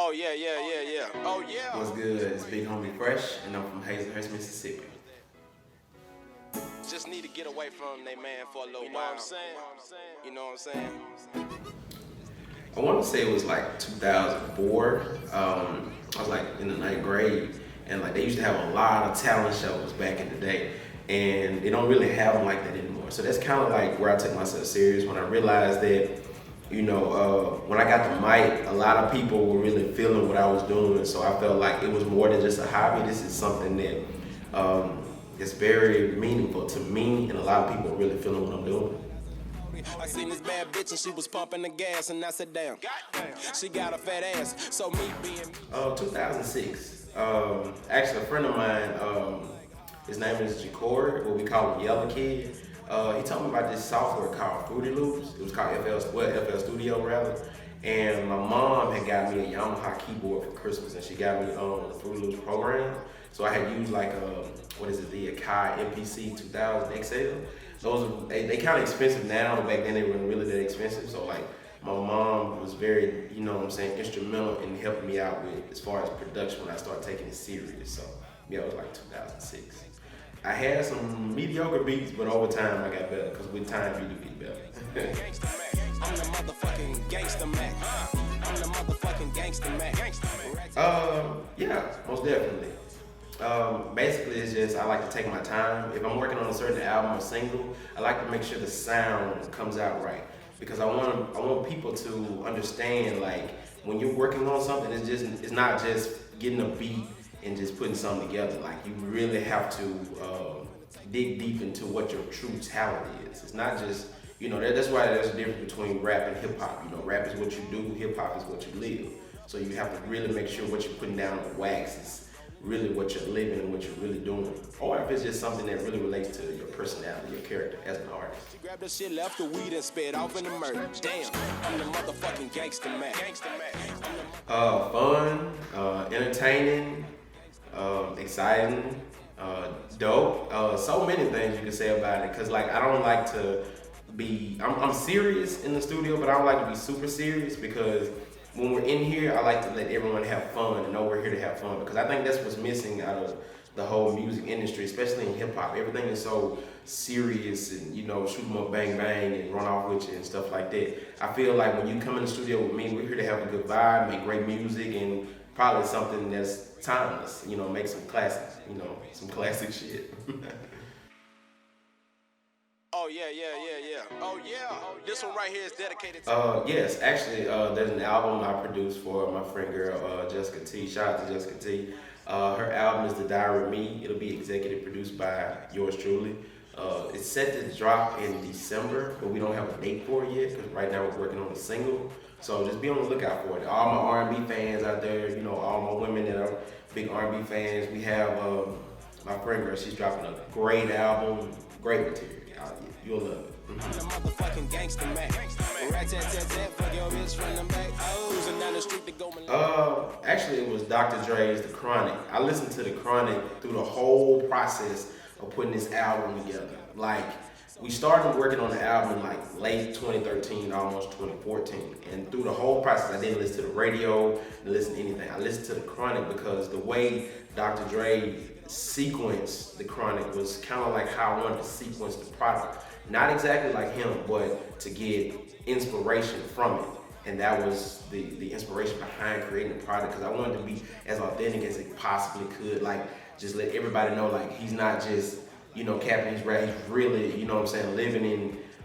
Oh yeah, yeah, yeah, yeah. Oh yeah. What's good? It's Big Homie Fresh, and I'm from Hazelhurst, Mississippi. Just need to get away from they man for a little while. You know what I'm saying? You know what I'm saying? I want to say it was like 2004. I was like in the ninth grade, and like they used to have a lot of talent shows back in the day, and they don't really have them like that anymore. So that's kind of like where I took myself serious when I realized that, when I got the mic, a lot of people were really feeling what I was doing. So I felt like it was more than just a hobby. This is something that is very meaningful to me, and a lot of people are really feeling what I'm doing. I seen this bad bitch and she was pumping the gas and I said, damn, she got a fat ass. So me being 2006. Actually, a friend of mine, his name is Jacord, what we call him Yellow Kid. He told me about this software called Fruity Loops. It was called FL Studio rather. And my mom had got me a Yamaha keyboard for Christmas, and she got me on the Fruity Loops program. So I had used like the Akai MPC 2000 XL. Those they kind of expensive now. Back then they weren't really that expensive. So like my mom was very, instrumental in helping me out with as far as production when I started taking it serious. So yeah, it was like 2006. I had some mediocre beats, but over time I got better, because with time you do get better. I'm the motherfucking gangsta Mac. I'm the motherfucking gangsta Mac. Yeah, most definitely. Basically, it's just I like to take my time. If I'm working on a certain album or single, I like to make sure the sound comes out right, because I want people to understand, like, when you're working on something, it's not just getting a beat and just putting something together. Like, you really have to dig deep into what your true talent is. It's not just, that's why there's a difference between rap and hip hop. Rap is what you do, hip hop is what you live. So you have to really make sure what you're putting down on wax is really what you're living and what you're really doing. Or if it's just something that really relates to your personality, your character as an artist. Grab the shit, left the weed and spit off in the murder. Damn, I'm the motherfucking gangsta Mac. Fun, entertaining, exciting, dope. So many things you can say about it. Cause like I don't like to be, I'm serious in the studio, but I don't like to be super serious, because when we're in here, I like to let everyone have fun and know we're here to have fun, because I think that's what's missing out of the whole music industry, especially in hip hop. Everything is so serious and, shoot 'em up, bang, bang, and run off with you and stuff like that. I feel like when you come in the studio with me, we're here to have a good vibe, make great music, and probably something that's timeless, make some classics, some classic shit. Oh yeah, yeah, yeah, yeah. Oh yeah. This one right here is dedicated to Yes, actually, there's an album I produced for my friend girl, Jessica T. Shout out to Jessica T. Her album is The Diary of Me. It'll be executive produced by yours truly. It's set to drop in December, but we don't have a date for it yet, because right now we're working on a single. So just be on the lookout for it. All my R&B fans out there, all my women that are big R&B fans, we have my friend girl. She's dropping a great album, great material. You'll love it. I'm the motherfucking gangsta Mac. Fuck your bitch from the back. Cruising down the street to go. Actually, it was Dr. Dre's The Chronic. I listened to The Chronic through the whole process of putting this album together. Like, we started working on the album in like late 2013, almost 2014. And through the whole process, I didn't listen to the radio, didn't listen to anything. I listened to The Chronic because the way Dr. Dre sequenced The Chronic was kind of like how I wanted to sequence the product. Not exactly like him, but to get inspiration from it. And that was the inspiration behind creating the product, because I wanted to be as authentic as it possibly could. Like, just let everybody know, like, he's not just, capping his rap. He's really,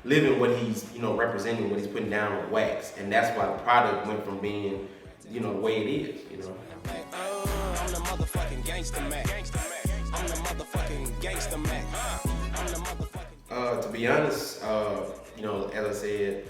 living what he's, representing, what he's putting down on wax. And that's why the product went from being, the way it is, I'm the motherfucking gangsta Mac. I'm the motherfucking gangsta Mac. I'm the motherfucking. To be honest, as I said,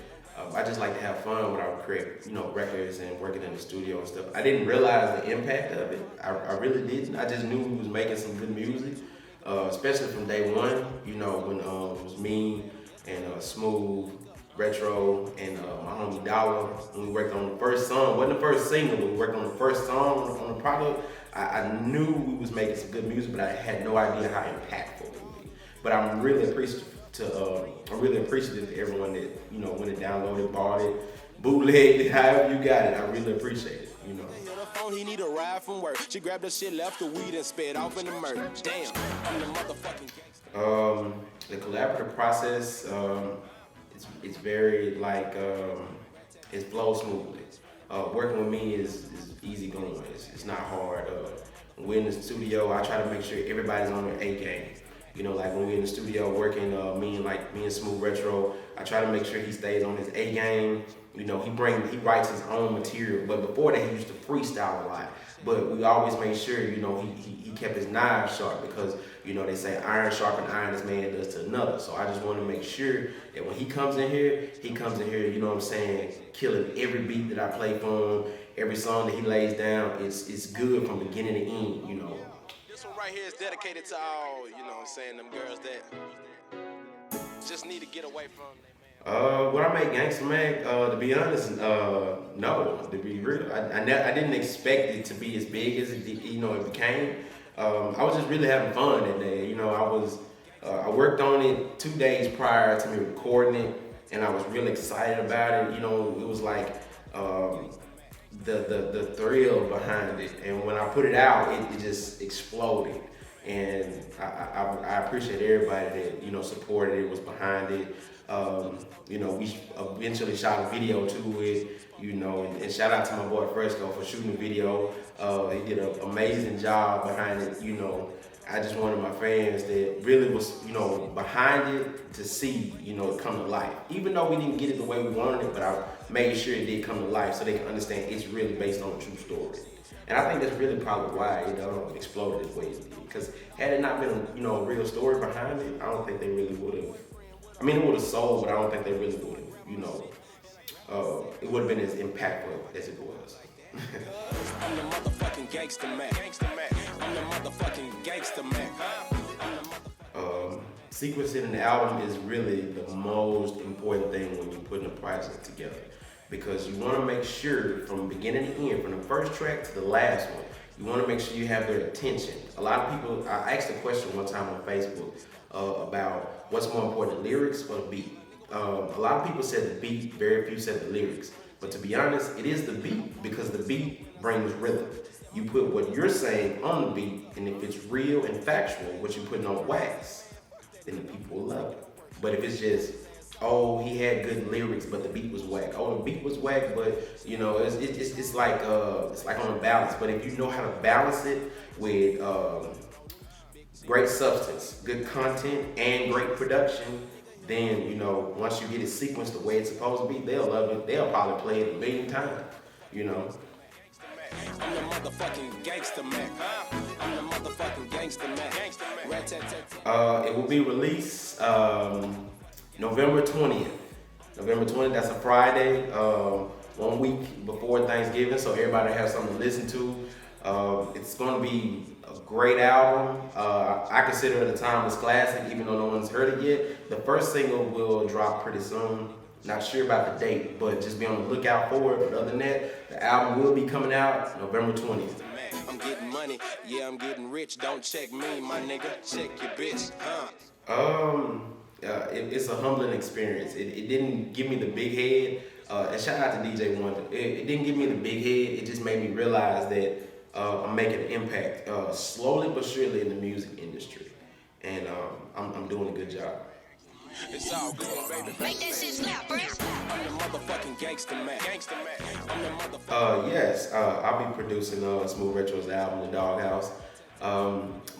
I just like to have fun when I create, records and working in the studio and stuff. I didn't realize the impact of it. I really didn't. I just knew we was making some good music, especially from day one. When it was me and Smoov Retro and my homie Dollar, when we worked on the first song. Wasn't the first single, but we worked on the first song on the product. I knew we was making some good music, but I had no idea how impactful it would be. But I'm really appreciative to everyone that went and downloaded, bought it, bootlegged it, however you got it. I really appreciate it. on, he need a ride from work. She grabbed her shit, left the weed, and sped off in the merch. Damn, I'm the motherfucking gangster. The collaborative process, it's very like it flows smoothly. Working with me is easy going. It's not hard. When we're in the studio, I try to make sure everybody's on their A game. You know, like when we're in the studio working, me and Smoov Retro, I try to make sure he stays on his A game. You know, he writes his own material, but before that he used to freestyle a lot. But we always made sure, you know, he kept his knives sharp because, you know, they say iron sharpens iron as man does to another. So I just want to make sure that when he comes in here, you know what I'm saying, killing every beat that I play for him, every song that he lays down, it's good from beginning to end, you know. This one right here is dedicated to all, you know what I'm saying, them girls that just need to get away from them. When I made Gangsta Mack, to be honest, no. To be real, I didn't expect it to be as big as it became. I was just really having fun that day. You know, I worked on it 2 days prior to me recording it, and I was really excited about it. You know, it was like the thrill behind it, and when I put it out, it just exploded. And I appreciate everybody that, you know, supported it, was behind it. You know, we eventually shot a video to it, you know, and shout out to my boy Fresco for shooting the video. He did an amazing job behind it, you know. I just wanted my fans that really was, you know, behind it to see, you know, it come to life. Even though we didn't get it the way we wanted it, but I made sure it did come to life so they can understand it's really based on a true story. And I think that's really probably why it exploded the way it did. Because had it not been, you know, a real story behind it, I don't think they really would have. I mean, it would have sold, but I don't think they really would have, you know. It would have been as impactful as it was. I'm the motherfucking gangster man. I'm the motherfucking gangster man. Sequencing the album is really the most important thing when you're putting a project together. Because you want to make sure from beginning to end, from the first track to the last one, you want to make sure you have their attention. A lot of people, I asked a question one time on Facebook about what's more important, the lyrics or the beat. A lot of people said the beat, very few said the lyrics. But to be honest, it is the beat, because the beat brings rhythm. You put what you're saying on the beat, and if it's real and factual, what you're putting on wax, then the people will love it. But if it's just, oh, he had good lyrics, but the beat was whack. Oh, the beat was whack, but you know, it's like on a balance. But if you know how to balance it with great substance, good content, and great production, then, you know, once you get it sequenced the way it's supposed to be, they'll love it. They'll probably play it 1,000,000 times, you know. I'm the motherfucking gangster man. I'm the motherfucking gangster man. It will be released November 20th. November 20th, that's a Friday, 1 week before Thanksgiving, so everybody has something to listen to. It's going to be a great album. I consider it a timeless classic, even though no one's heard it yet. The first single will drop pretty soon. Not sure about the date, but just be on the lookout for it. But other than that, the album will be coming out November 20th. I'm getting money, yeah, I'm getting rich. Don't check me, my nigga, check your bitch. It's a humbling experience. It didn't give me the big head. And shout out to DJ Wonder. It didn't give me the big head. It just made me realize that I'm making an impact slowly but surely in the music industry, and I'm doing a good job. It's all good, baby. Make that shit slap, bro. I'm the motherfucking gangster man. I'm the motherfucking. Yes, I'll be producing Smoov Retro's album, The Doghouse.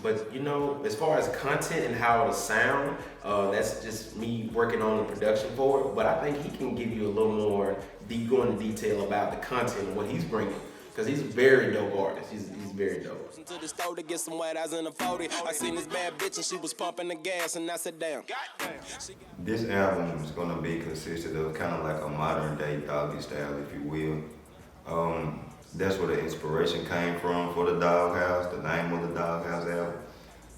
But you know, as far as content and how it'll sound, that's just me working on the production for it. But I think he can give you a little more go into detail about the content and what he's bringing. Because he's a very dope artist. He's very dope. To the store to get some white eyes in a 40. I seen this bad bitch and she was pumping the gas and I said, damn. This album is going to be consisted of kind of like a modern day doggy style, if you will. That's where the inspiration came from for the Doghouse, the name of the Doghouse album.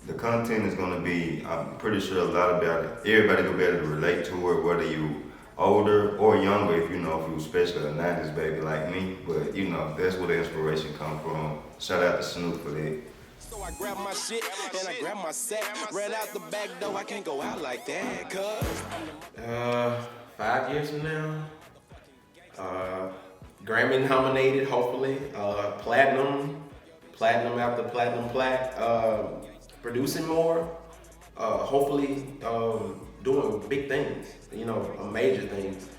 The content is going to be, I'm pretty sure a lot about it. Everybody will be able to relate to it, whether you older or younger, if you especially a 90s baby like me. But you know, that's where the inspiration come from. Shout out to Snoop for that. So I grabbed my shit and I grabbed my set, ran out the back door. I can't go out like that, cuz. 5 years from now, Grammy nominated, hopefully. Platinum after platinum plat. Producing more. Hopefully doing big things. You know, major things.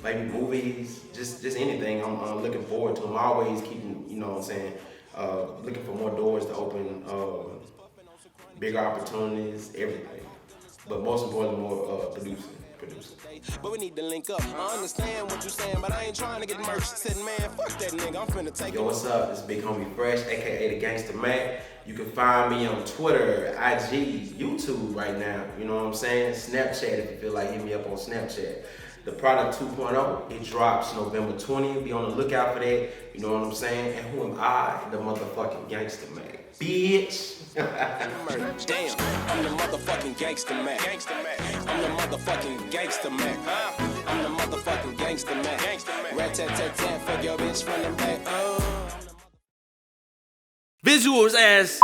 Maybe movies, just anything. I'm looking forward to. I'm always keeping, you know what I'm saying, looking for more doors to open, bigger opportunities, everything. But most importantly, more producing. But we need to link up. I understand what you're saying, but I ain't trying to get merged. Said, man, fuck that nigga. I'm finna take Yo, what's up? It's Big Homie Fresh, aka the Gangsta Mac. You can find me on Twitter, IG, YouTube right now. You know what I'm saying? Snapchat if you feel like hit me up on Snapchat. The product 2.0, it drops November 20th. Be on the lookout for that. You know what I'm saying? And who am I? The motherfucking Gangsta Mac. Bitch. Damn, I'm the motherfucking Gangsta Mac. I'm the motherfucking Gangsta Mac. I'm the motherfucking Gangsta Mac. Rat-tat-tat-tat, fuck your bitch from the back. Visuals as